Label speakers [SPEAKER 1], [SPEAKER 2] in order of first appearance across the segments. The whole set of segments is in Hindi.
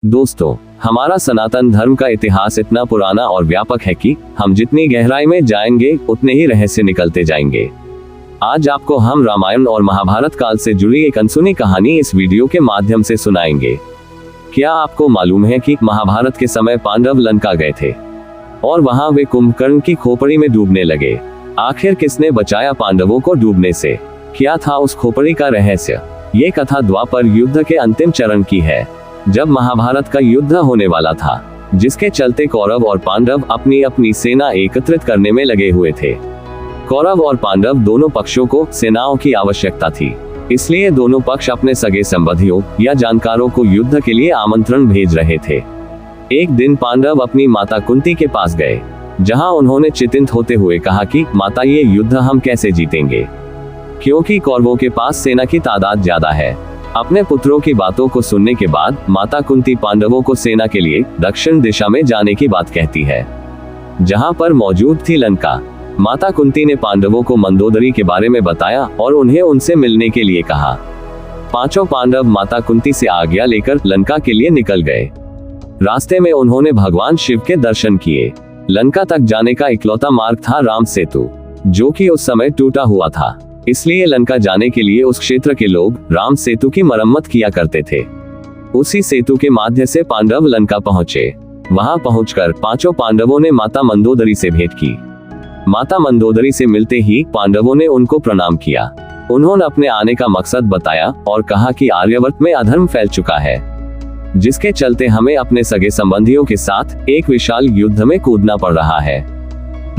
[SPEAKER 1] दोस्तों, हमारा सनातन धर्म का इतिहास इतना पुराना और व्यापक है कि हम जितनी गहराई में जाएंगे उतने ही रहस्य निकलते जाएंगे। आज आपको हम रामायण और महाभारत काल से जुड़ी एक अनसुनी कहानी इस वीडियो के माध्यम से सुनाएंगे। क्या आपको मालूम है कि महाभारत के समय पांडव लंका गए थे और वहां वे कुंभकर्ण की खोपड़ी में डूबने लगे। आखिर किसने बचाया पांडवों को डूबने से? क्या था उस खोपड़ी का रहस्य? ये कथा द्वापर युद्ध के अंतिम चरण की है, जब महाभारत का युद्ध होने वाला था, जिसके चलते कौरव और पांडव अपनी अपनी सेना एकत्रित करने में लगे हुए थे। कौरव और पांडव दोनों पक्षों को सेनाओं की आवश्यकता थी, इसलिए दोनों पक्ष अपने सगे संबंधियों या जानकारों को युद्ध के लिए आमंत्रण भेज रहे थे। एक दिन पांडव अपनी माता कुंती के पास गए, जहां उन्होंने चिंतित होते हुए कहा कि माता, ये युद्ध हम कैसे जीतेंगे, क्योंकि कौरवों के पास सेना की तादाद ज्यादा है। अपने पुत्रों की बातों को सुनने के बाद माता कुंती पांडवों को सेना के लिए दक्षिण दिशा में जाने की बात कहती है, जहां पर मौजूद थी लंका। माता कुंती ने पांडवों को मंदोदरी के बारे में बताया और उन्हें उनसे मिलने के लिए कहा। पांचों पांडव माता कुंती से आज्ञा लेकर लंका के लिए निकल गए। रास्ते में उन्होंने भगवान शिव के दर्शन किए। लंका तक जाने का इकलौता मार्ग था राम सेतु, जो कि उस समय टूटा हुआ था, इसलिए लंका जाने के लिए उस क्षेत्र के लोग राम सेतु की मरम्मत किया करते थे। उसी सेतु के माध्यम से पांडव लंका पहुंचे। वहां पहुंचकर पांचों पांडवों ने माता मंदोदरी से भेंट की। माता मंदोदरी से मिलते ही पांडवों ने उनको प्रणाम किया। उन्होंने अपने आने का मकसद बताया और कहा कि आर्यावर्त में अधर्म फैल चुका है, जिसके चलते हमें अपने सगे संबंधियों के साथ एक विशाल युद्ध में कूदना पड़ रहा है,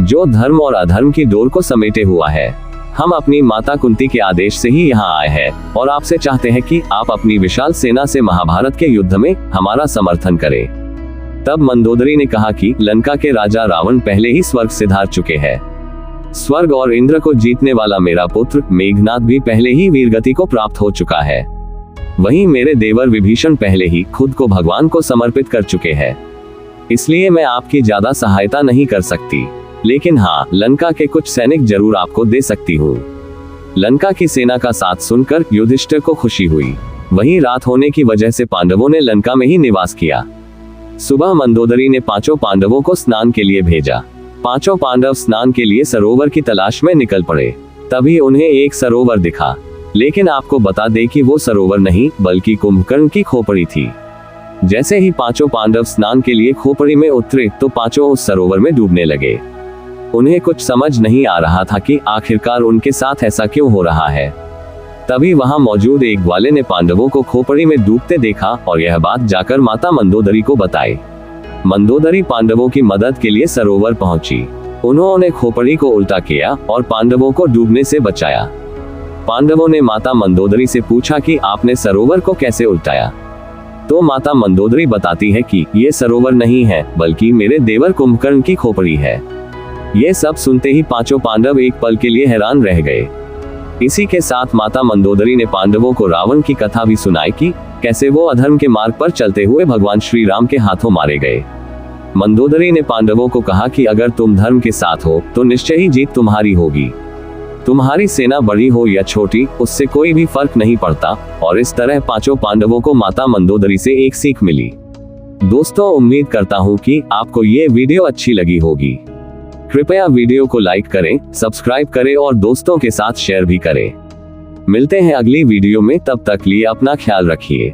[SPEAKER 1] जो धर्म और अधर्म की डोर को समेटे हुआ है। हम अपनी माता कुंती के आदेश से ही यहाँ आए हैं और आपसे चाहते हैं कि आप अपनी विशाल सेना से महाभारत के युद्ध में हमारा समर्थन करें। तब मंदोदरी ने कहा कि लंका के राजा रावण पहले ही स्वर्ग सिधार चुके हैं। स्वर्ग और इंद्र को जीतने वाला मेरा पुत्र मेघनाद भी पहले ही वीरगति को प्राप्त हो चुका है। वहीं मेरे देवर विभीषण पहले ही खुद को भगवान को समर्पित कर चुके हैं। इसलिए मैं आपकी ज्यादा सहायता नहीं कर सकती, लेकिन हाँ, लंका के कुछ सैनिक जरूर आपको दे सकती हूँ। लंका की सेना का साथ सुनकर युधिष्ठिर को खुशी हुई। वहीं रात होने की वजह से पांडवों ने लंका में ही निवास किया। सुबह मंदोदरी ने पांचों पांडवों को स्नान के लिए भेजा। पांचों पांडव स्नान के लिए सरोवर की तलाश में निकल पड़े। तभी उन्हें एक सरोवर दिखा, लेकिन आपको बता दे कि वो सरोवर नहीं बल्कि कुंभकर्ण की खोपड़ी थी। जैसे ही पांचों पांडव स्नान के लिए खोपड़ी में उतरे तो पांचों उस सरोवर में डूबने लगे। उन्हें कुछ समझ नहीं आ रहा था कि आखिरकार उनके साथ ऐसा क्यों हो रहा है। तभी वहां मौजूद एक ग्वाले ने पांडवों को खोपड़ी में डूबते देखा और यह बात जाकर माता मंदोदरी को बताई। मंदोदरी पांडवों की मदद के लिए सरोवर पहुंची। उन्होंने खोपड़ी को उल्टा किया और पांडवों को डूबने से बचाया। पांडवों ने माता मंदोदरी से पूछा कि आपने सरोवर को कैसे उल्टाया? तो माता मंदोदरी बताती है कि ये सरोवर नहीं है बल्कि मेरे देवर कुंभकर्ण की खोपड़ी है। ये सब सुनते ही पांचों पांडव एक पल के लिए हैरान रह गए। इसी के साथ माता मंदोदरी ने पांडवों को रावण की कथा भी सुनाई कि कैसे वो अधर्म के मार्ग पर चलते हुए भगवान श्री राम के हाथों मारे गए। मंदोदरी ने पांडवों को कहा कि अगर तुम धर्म के साथ हो तो निश्चय ही जीत तुम्हारी होगी। तुम्हारी सेना बड़ी हो या छोटी, उससे कोई भी फर्क नहीं पड़ता। और इस तरह पांचों पांडवों को माता मंदोदरी से एक सीख मिली। दोस्तों, उम्मीद करता हूँ कि आपको ये वीडियो अच्छी लगी होगी। कृपया वीडियो को लाइक करें, सब्सक्राइब करें और दोस्तों के साथ शेयर भी करें। मिलते हैं अगली वीडियो में, तब तक लिए अपना ख्याल रखिए।